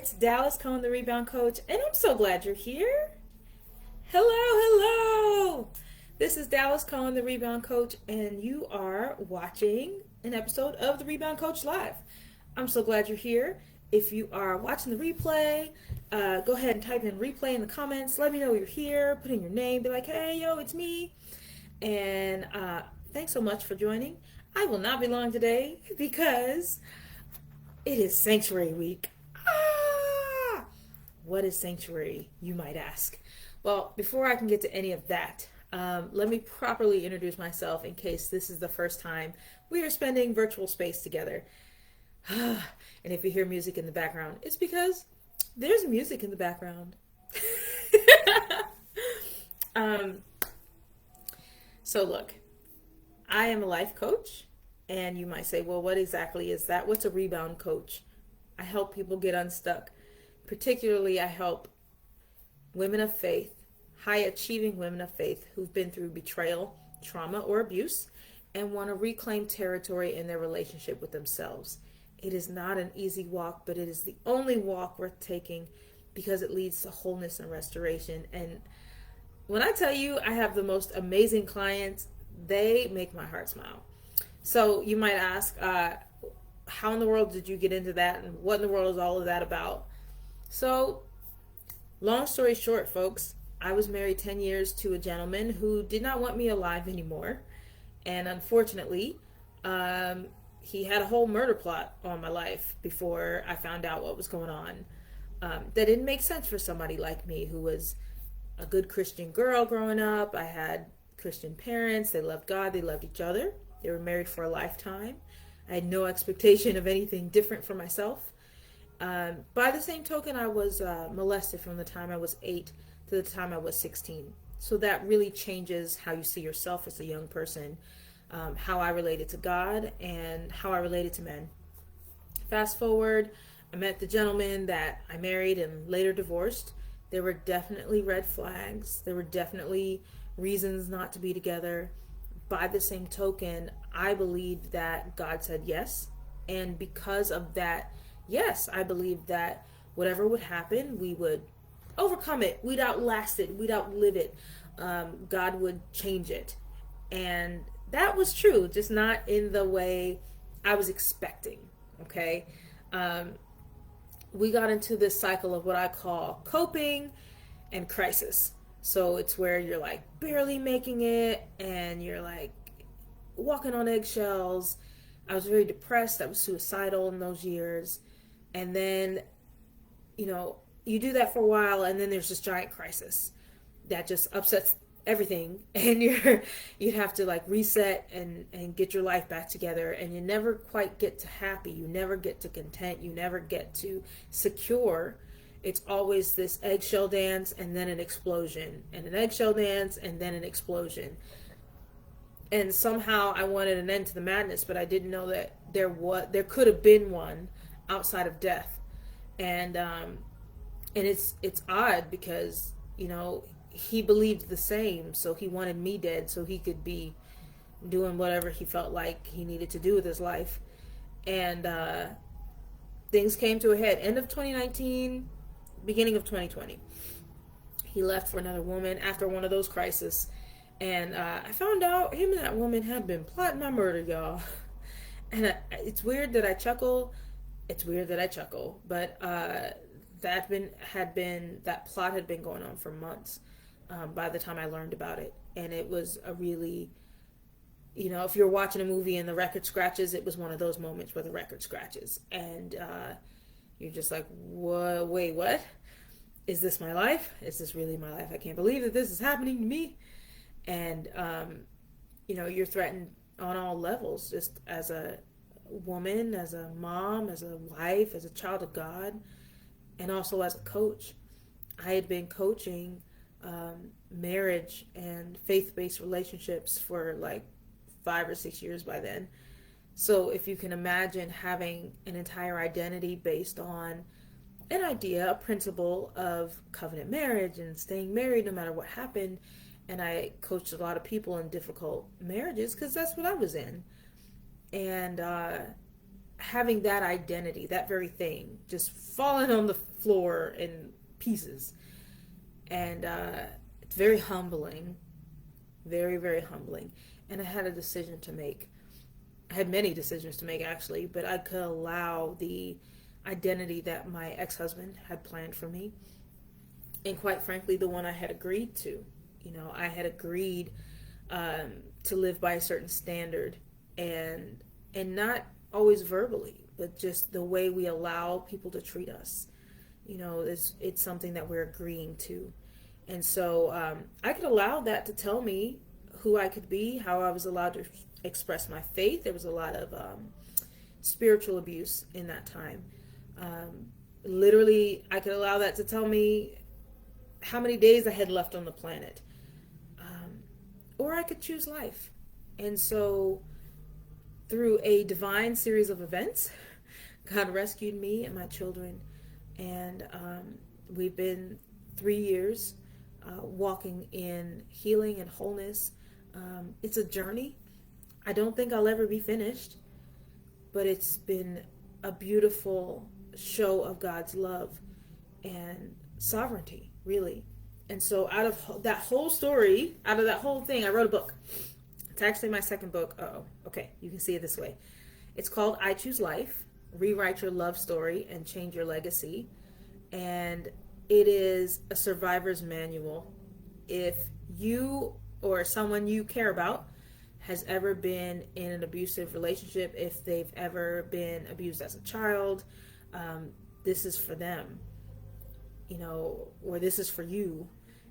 It's Dallas Cohen, the Rebound Coach, and I'm so glad you're here. Hello, hello. This is Dallas Cohen, the Rebound Coach, and you are watching an episode of the Rebound Coach Live. I'm so glad you're here. If you are watching the replay, go ahead and type in replay in the comments. Let me know you're here. Put in your name. Be like, hey, yo, it's me. And thanks so much for joining. I will not be long today because it is Sanctuary Week. What is Sanctuary, you might ask? Well, before I can get to any of that, let me properly introduce myself in case this is the first time we are spending virtual space together. And if you hear music in the background, it's because there's music in the background. So look, I am a life coach, and you might say, well, what exactly is that? What's a rebound coach? I help people get unstuck. Particularly, I help women of faith, high-achieving women of faith who've been through betrayal, trauma, or abuse, and want to reclaim territory in their relationship with themselves. It is not an easy walk, but it is the only walk worth taking because it leads to wholeness and restoration. And when I tell you I have the most amazing clients, they make my heart smile. So you might ask, how in the world did you get into that, and what in the world is all of that about? So, long story short, folks, I was married 10 years to a gentleman who did not want me alive anymore. And unfortunately, he had a whole murder plot on my life before I found out what was going on. That didn't make sense for somebody like me who was a good Christian girl growing up. I had Christian parents. They loved God. They loved each other. They were married for a lifetime. I had no expectation of anything different for myself. By the same token, I was molested from the time I was 8 to the time I was 16. So that really changes how you see yourself as a young person, how I related to God, and how I related to men. Fast forward, I met the gentleman that I married and later divorced. There were definitely red flags. There were definitely reasons not to be together. By the same token, I believed that God said yes. And because of that, yes, I believed that whatever would happen, we would overcome it. We'd outlast it. We'd outlive it. God would change it. And that was true, just not in the way I was expecting. Okay. We got into this cycle of what I call coping and crisis. So it's where you're like barely making it and you're like walking on eggshells. I was very depressed. I was suicidal in those years. And then, you do that for a while, and then there's this giant crisis that just upsets everything, and you'd have to like reset and get your life back together, and you never quite get to happy. You never get to content. You never get to secure. It's always this eggshell dance and then an explosion, and an eggshell dance and then an explosion. And somehow I wanted an end to the madness, but I didn't know that there could have been one outside of death. And it's odd because he believed the same, so he wanted me dead so he could be doing whatever he felt like he needed to do with his life. And things came to a head end of 2019, beginning of 2020. He left for another woman after one of those crises, and I found out him and that woman had been plotting my murder, y'all. And it's weird that I chuckle. But that plot had been going on for months by the time I learned about it. And it was a really, if you're watching a movie and the record scratches, it was one of those moments where the record scratches. And you're just like, whoa, wait, what? Is this my life? Is this really my life? I can't believe that this is happening to me. And, you're threatened on all levels, just as a woman, as a mom, as a wife, as a child of God, and also as a coach. I had been coaching marriage and faith-based relationships for like 5 or 6 years by then. So if you can imagine having an entire identity based on an idea, a principle of covenant marriage and staying married no matter what happened. And I coached a lot of people in difficult marriages because that's what I was in. And having that identity, that very thing, just falling on the floor in pieces. And it's very humbling, very, very humbling. And I had a decision to make. I had many decisions to make, actually, but I could allow the identity that my ex-husband had planned for me, and quite frankly, the one I had agreed to. I had agreed to live by a certain standard, and not always verbally, but just the way we allow people to treat us. It's something that we're agreeing to. And so I could allow that to tell me who I could be, how I was allowed to express my faith. There was a lot of spiritual abuse in that time. Literally, I could allow that to tell me how many days I had left on the planet. Or I could choose life. And so through a divine series of events, God rescued me and my children. And we've been 3 years walking in healing and wholeness. It's a journey. I don't think I'll ever be finished, but it's been a beautiful show of God's love and sovereignty, really. And so out of that whole story, out of that whole thing, I wrote a book. It's actually my second book. Okay, you can see it this way. It's called I Choose Life, Rewrite Your Love Story and Change Your Legacy. And it is a survivor's manual. If you or someone you care about has ever been in an abusive relationship, if they've ever been abused as a child, this is for them, or this is for you.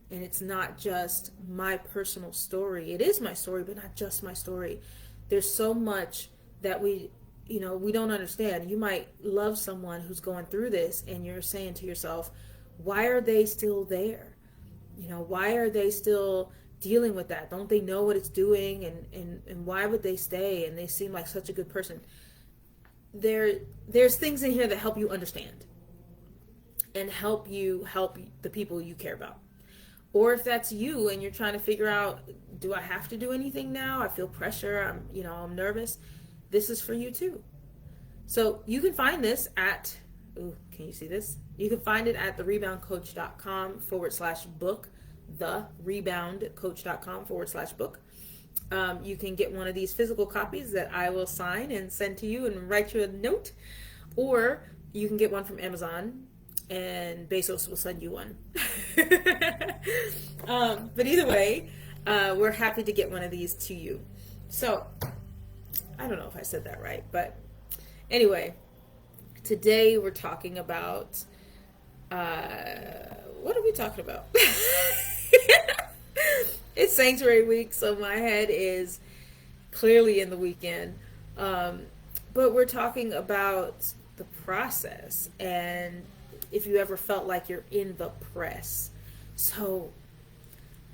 And it's not just my personal story. It is my story, but not just my story. There's so much that we don't understand. You might love someone who's going through this, and you're saying to yourself, why are they still there? Why are they still dealing with that? Don't they know what it's doing? And why would they stay? And they seem like such a good person. There's things in here that help you understand and help the people you care about. Or if that's you and you're trying to figure out, do I have to do anything now? I feel pressure. I'm nervous. This is for you too. So you can find this at, can you see this? You can find it at thereboundcoach.com/book, thereboundcoach.com/book. You can get one of these physical copies that I will sign and send to you and write you a note, or you can get one from Amazon and Bezos will send you one. But either way, we're happy to get one of these to you. So I don't know if I said that right, but anyway, today we're talking about, what are we talking about? It's Sanctuary Week, so my head is clearly in the weekend. But we're talking about the process, and if you ever felt like you're in the press. So,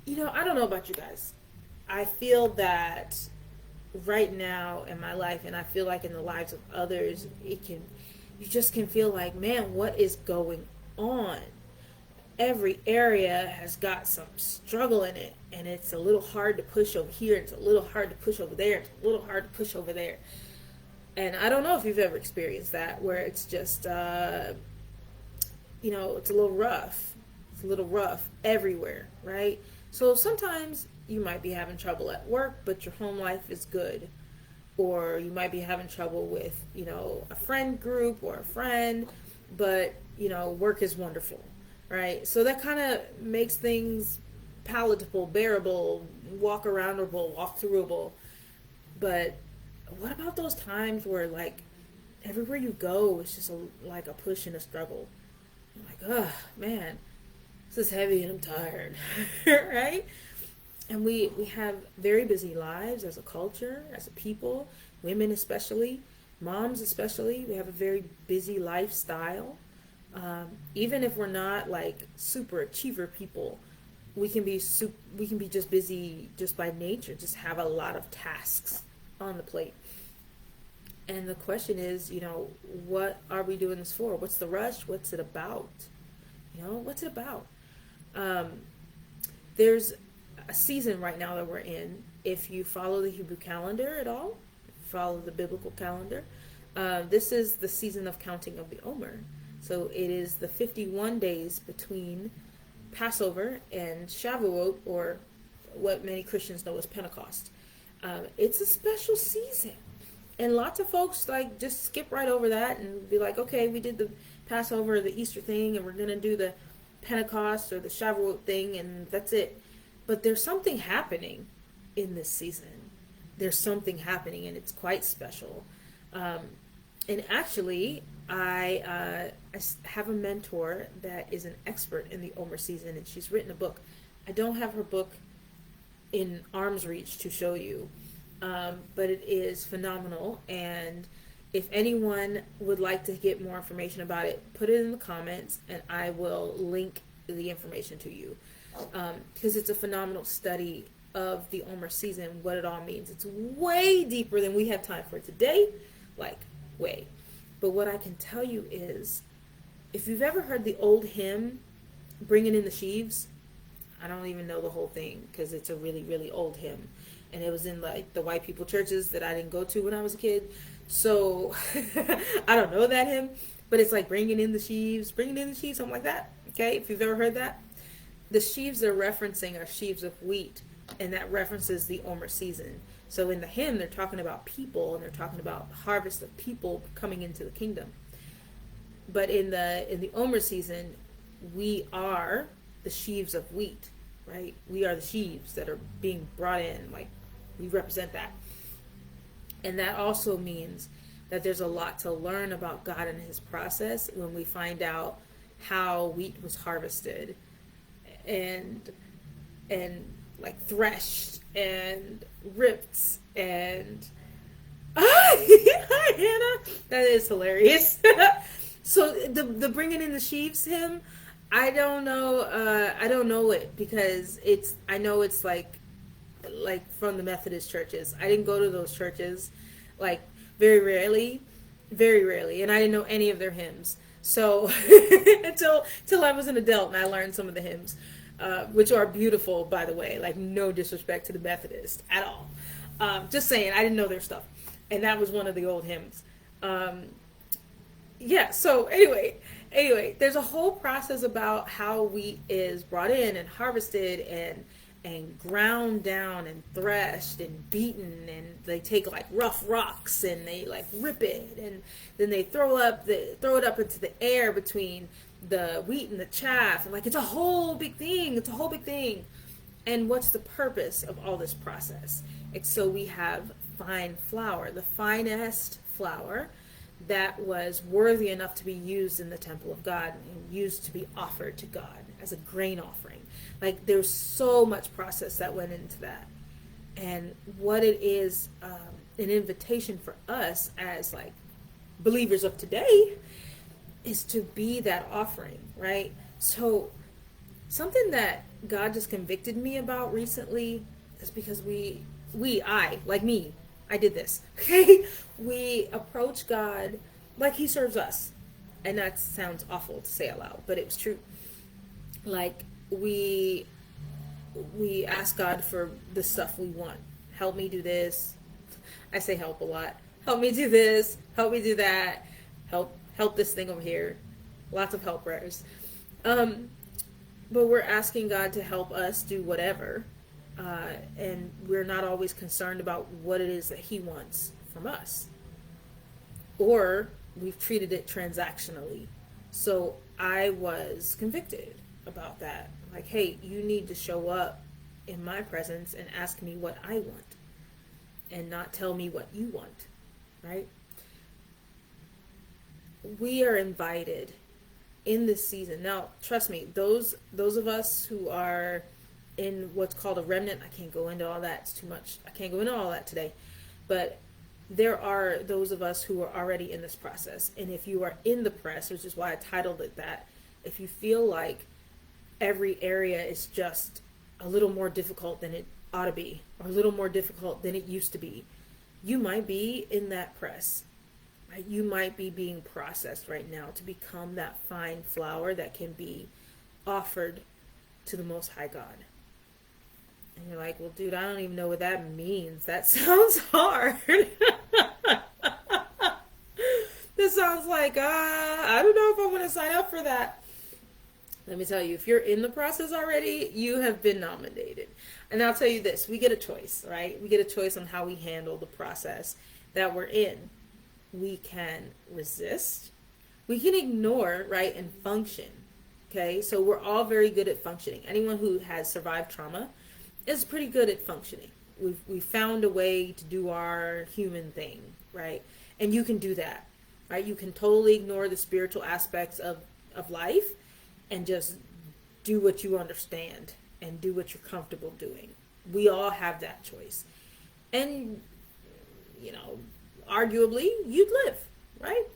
I don't know about you guys. I feel that right now in my life, and I feel like in the lives of others, you just can feel like, man, what is going on? Every area has got some struggle in it, and it's a little hard to push over here, it's a little hard to push over there, it's a little hard to push over there. And I don't know if you've ever experienced that, where it's just, it's a little rough. It's a little rough everywhere, right? So sometimes you might be having trouble at work, but your home life is good. Or you might be having trouble with, a friend group or a friend, but, work is wonderful, right? So that kind of makes things palatable, bearable, walk aroundable, walk throughable. But what about those times where, like, everywhere you go, it's just like a push and a struggle? I'm like, oh, man, this is heavy and I'm tired, right? And we have very busy lives as a culture, as a people, women especially, moms especially. We have a very busy lifestyle. Even if we're not like super achiever people, we can be just busy just by nature, just have a lot of tasks on the plate. And the question is, what are we doing this for? What's the rush? What's it about? What's it about? There's a season right now that we're in. If you follow the Hebrew calendar at all, follow the biblical calendar, This is the season of counting of the Omer. So it is the 51 days between Passover and Shavuot, or what many Christians know as Pentecost. It's a special season. And lots of folks like just skip right over that and be like, okay, we did the Passover, the Easter thing, and we're going to do the Pentecost or the Shavuot thing, and that's it. But there's something happening in this season. There's something happening, and it's quite special. And actually, I have a mentor that is an expert in the Omer season, and she's written a book. I don't have her book in arm's reach to show you, but it is phenomenal. And if anyone would like to get more information about it, put it in the comments, and I will link the information to you, because it's a phenomenal study of the Omer season, what it all means. It's way deeper than we have time for today, like way. But what I can tell you is, if you've ever heard the old hymn, Bringing in the Sheaves, I don't even know the whole thing because it's a really, really old hymn. And it was in like the white people churches that I didn't go to when I was a kid. So I don't know that hymn, but it's like bringing in the sheaves, something like that. Okay, if you've ever heard that. The sheaves they're referencing are sheaves of wheat, and that references the Omer season. So in the hymn, they're talking about people, and they're talking about harvest of people coming into the kingdom. But in the Omer season, we are the sheaves of wheat, right? We are the sheaves that are being brought in, like we represent that. And that also means that there's a lot to learn about God and his process when we find out how wheat was harvested and like threshed and ripped and hi Hannah, that is hilarious. So the bringing in the sheaves hymn, I don't know it because I know it's like from the Methodist churches. I didn't go to those churches, like very rarely, and I didn't know any of their hymns. So until I was an adult and I learned some of the hymns, which are beautiful, by the way. Like, no disrespect to the Methodists at all. Just saying, I didn't know their stuff, and that was one of the old hymns. Yeah. So anyway, there's a whole process about how wheat is brought in and harvested and ground down and threshed and beaten, and they take like rough rocks and they like rip it, and then they throw it up into the air between the wheat and the chaff, and like it's a whole big thing. And what's the purpose of all this process? It's so we have fine flour, the finest flour that was worthy enough to be used in the temple of God and used to be offered to God as a grain offering. Like, there's so much process that went into that. And what it is, an invitation for us as like believers of today, is to be that offering, right? So something that God just convicted me about recently is because I did this, okay? We approach God like he serves us. And that sounds awful to say out loud, but it was true. Like, we ask God for the stuff we want. Help me do this. I say help a lot. Help me do this. Help me do that. Help this thing over here. Lots of help prayers. But we're asking God to help us do whatever. And we're not always concerned about what it is that he wants from us. Or we've treated it transactionally. So I was convicted about that. Like, hey, you need to show up in my presence and ask me what I want and not tell me what you want, right? We are invited in this season. Now, trust me, those of us who are in what's called a remnant, I can't go into all that. It's too much. I can't go into all that today. But there are those of us who are already in this process. And if you are in the press, which is why I titled it that, if you feel like every area is just a little more difficult than it ought to be, or a little more difficult than it used to be, you might be in that press. Right? You might be being processed right now to become that fine flour that can be offered to the Most High God. And you're like, well, dude, I don't even know what that means. That sounds hard. this sounds like, I don't know if I want to sign up for that. Let me tell you, if you're in the process already, you have been nominated. And I'll tell you this, we get a choice, right? We get a choice on how we handle the process that we're in. We can resist. We can ignore, right, and function. Okay, so we're all very good at functioning. Anyone who has survived trauma is pretty good at functioning. We've found a way to do our human thing, right? And you can do that, right? You can totally ignore the spiritual aspects of life and just do what you understand and do what you're comfortable doing. We all have that choice. And, you know, arguably, you'd live, right?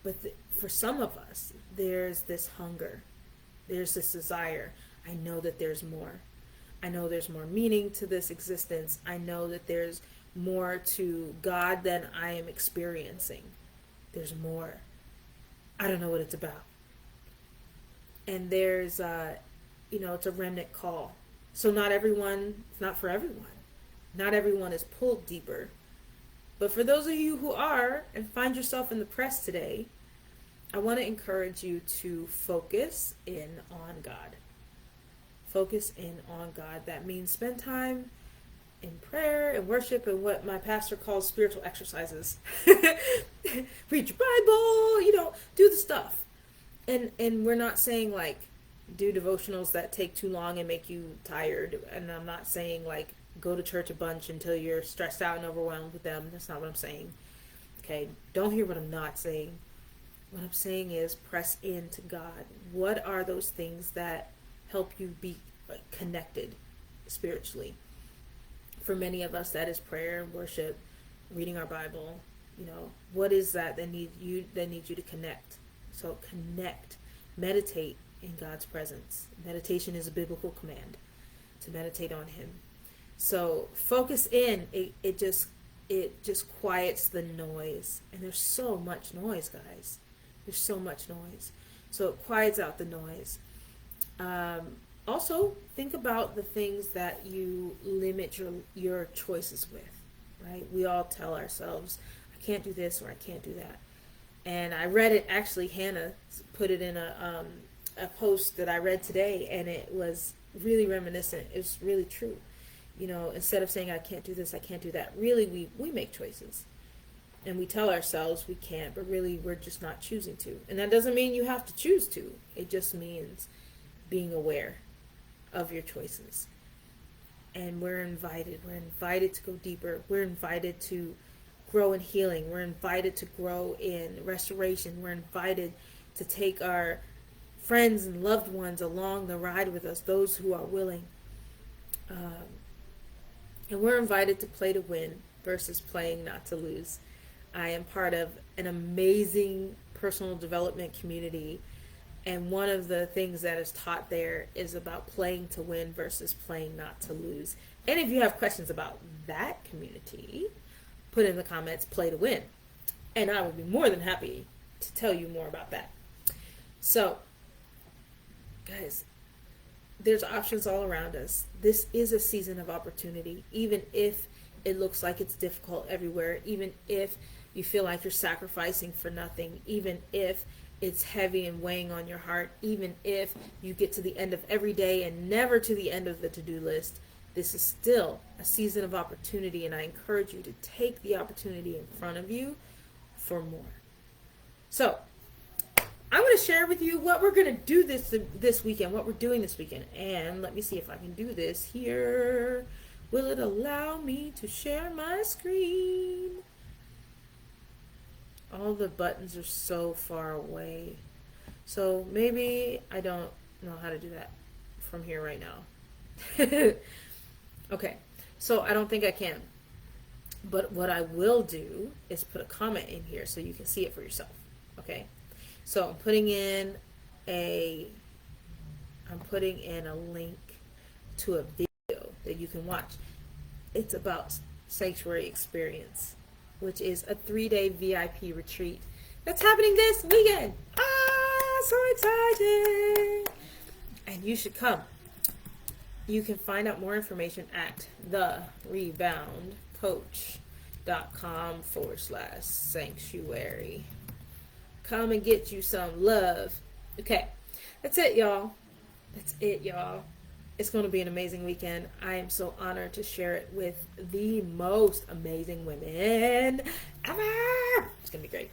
But for some of us, there's this hunger. There's this desire. I know that there's more. I know there's more meaning to this existence. I know that there's more to God than I am experiencing. There's more. I don't know what it's about. And there's, it's a remnant call. So not everyone, it's not for everyone. Not everyone is pulled deeper. But for those of you who are and find yourself in the press today, I want to encourage you to focus in on God. Focus in on God. That means spend time in prayer and worship and what my pastor calls spiritual exercises. Read your Bible, do the stuff. And we're not saying like do devotionals that take too long and make you tired. And I'm not saying like go to church a bunch until you're stressed out and overwhelmed with them. That's not what I'm saying. Okay, don't hear what I'm not saying. What I'm saying is press into God. What are those things that help you be connected spiritually? For many of us, that is prayer, worship, reading our Bible. What is that needs you to connect? So connect, meditate in God's presence. Meditation is a biblical command to meditate on Him. So focus in. It just quiets the noise, and there's so much noise, guys. There's so much noise. So it quiets out the noise. Also, think about the things that you limit your choices with, right? We all tell ourselves, I can't do this or I can't do that. And I read it, actually, Hannah put it in a post that I read today, and it was really reminiscent. It was really true. Instead of saying, I can't do this, I can't do that, really, we make choices. And we tell ourselves we can't, but really we're just not choosing to. And that doesn't mean you have to choose to. It just means being aware of your choices. And we're invited to go deeper. We're invited to grow in healing. We're invited to grow in restoration. We're invited to take our friends and loved ones along the ride with us, those who are willing. And we're invited to play to win versus playing not to lose. I am part of an amazing personal development community, and one of the things that is taught there is about playing to win versus playing not to lose. And if you have questions about that community, put in the comments, play to win. And I would be more than happy to tell you more about that. So, guys, there's options all around us. This is a season of opportunity, even if it looks like it's difficult everywhere, even if you feel like you're sacrificing for nothing, even if it's heavy and weighing on your heart, even if you get to the end of every day and never to the end of the to-do list. This is still a season of opportunity, and I encourage you to take the opportunity in front of you for more. So, I'm going to share with you what we're going to do this weekend, what we're doing this weekend. And let me see if I can do this here. Will it allow me to share my screen? All the buttons are so far away. So maybe I don't know how to do that from here right now. Okay, so I don't think I can. But what I will do is put a comment in here so you can see it for yourself. Okay, so I'm putting in a link to a video that you can watch. It's about Sanctuary Experience, which is a 3-day VIP retreat that's happening this weekend. So excited! And you should come. You can find out more information at The Rebound Coach. facebook.com/sanctuary. Come and get you some love. Okay, that's it, y'all. That's it, y'all. It's going to be an amazing weekend. I am so honored to share it with the most amazing women ever. It's going to be great.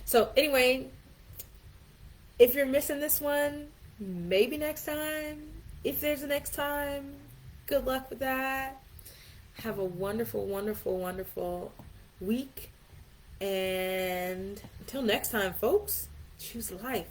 So anyway, if you're missing this one, maybe next time. If there's a next time, good luck with that. Have a wonderful, wonderful, wonderful week. And until next time, folks, choose life.